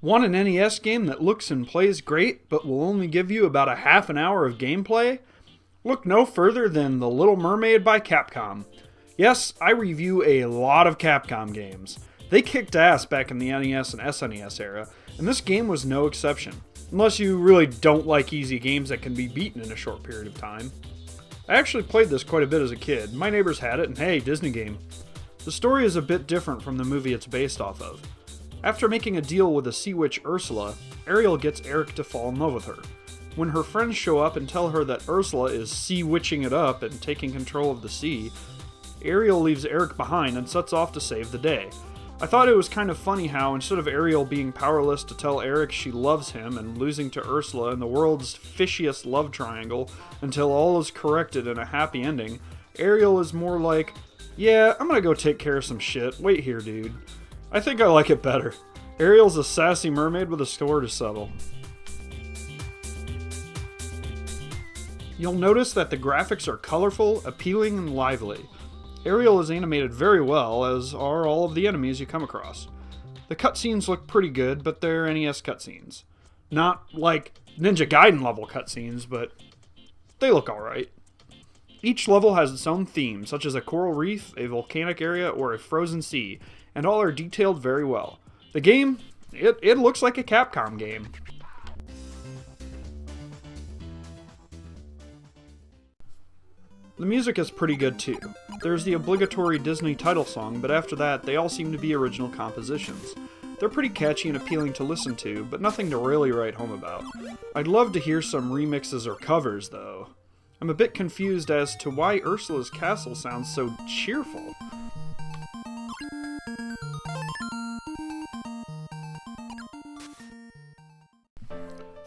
Want an NES game that looks and plays great, but will only give you about a half an hour of gameplay? Look no further than The Little Mermaid by Capcom. Yes, I review a lot of Capcom games. They kicked ass back in the NES and SNES era, and this game was no exception. Unless you really don't like easy games that can be beaten in a short period of time. I actually played this quite a bit as a kid. My neighbors had it, and hey, Disney game. The story is a bit different from the movie it's based off of. After making a deal with the sea witch Ursula, Ariel gets Eric to fall in love with her. When her friends show up and tell her that Ursula is sea witching it up and taking control of the sea, Ariel leaves Eric behind and sets off to save the day. I thought it was kind of funny how, instead of Ariel being powerless to tell Eric she loves him and losing to Ursula in the world's fishiest love triangle until all is corrected in a happy ending, Ariel is more like, yeah, I'm gonna go take care of some shit, wait here dude. I think I like it better. Ariel's a sassy mermaid with a score to settle. You'll notice that the graphics are colorful, appealing, and lively. Ariel is animated very well, as are all of the enemies you come across. The cutscenes look pretty good, but they're NES cutscenes. Not like Ninja Gaiden level cutscenes, but they look alright. Each level has its own theme, such as a coral reef, a volcanic area, or a frozen sea, and all are detailed very well. The game, it looks like a Capcom game. The music is pretty good too. There's the obligatory Disney title song, but after that, they all seem to be original compositions. They're pretty catchy and appealing to listen to, but nothing to really write home about. I'd love to hear some remixes or covers, though. I'm a bit confused as to why Ursula's castle sounds so cheerful.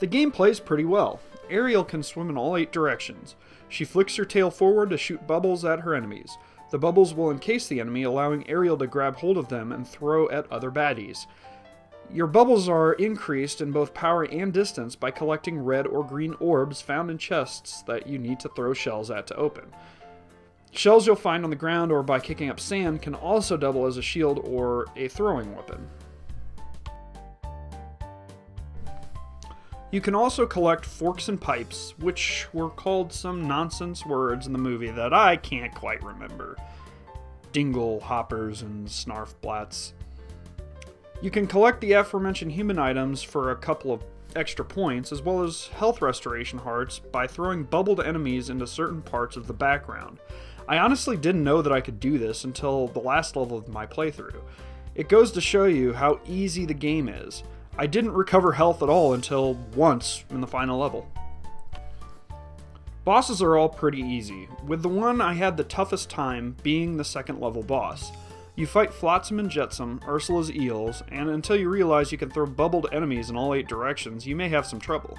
The game plays pretty well. Ariel can swim in all 8 directions. She flicks her tail forward to shoot bubbles at her enemies. The bubbles will encase the enemy, allowing Ariel to grab hold of them and throw at other baddies. Your bubbles are increased in both power and distance by collecting red or green orbs found in chests that you need to throw shells at to open. Shells you'll find on the ground or by kicking up sand can also double as a shield or a throwing weapon. You can also collect forks and pipes, which were called some nonsense words in the movie that I can't quite remember. Dingle hoppers and snarfblats. You can collect the aforementioned human items for a couple of extra points, as well as health restoration hearts by throwing bubbled enemies into certain parts of the background. I honestly didn't know that I could do this until the last level of my playthrough. It goes to show you how easy the game is. I didn't recover health at all until once in the final level. Bosses are all pretty easy, with the one I had the toughest time being the second level boss. You fight Flotsam and Jetsam, Ursula's eels, and until you realize you can throw bubbled enemies in all 8 directions, you may have some trouble.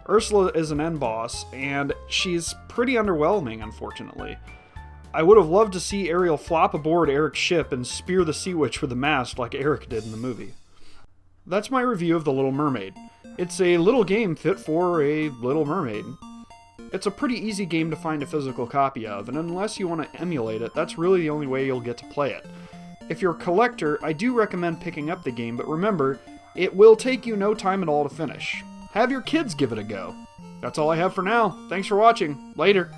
Ursula is an end boss, and she's pretty underwhelming, unfortunately. I would have loved to see Ariel flop aboard Eric's ship and spear the sea witch with a mast like Eric did in the movie. That's my review of The Little Mermaid. It's a little game fit for a Little Mermaid. It's a pretty easy game to find a physical copy of, and unless you want to emulate it, that's really the only way you'll get to play it. If you're a collector, I do recommend picking up the game, but remember, it will take you no time at all to finish. Have your kids give it a go. That's all I have for now. Thanks for watching. Later.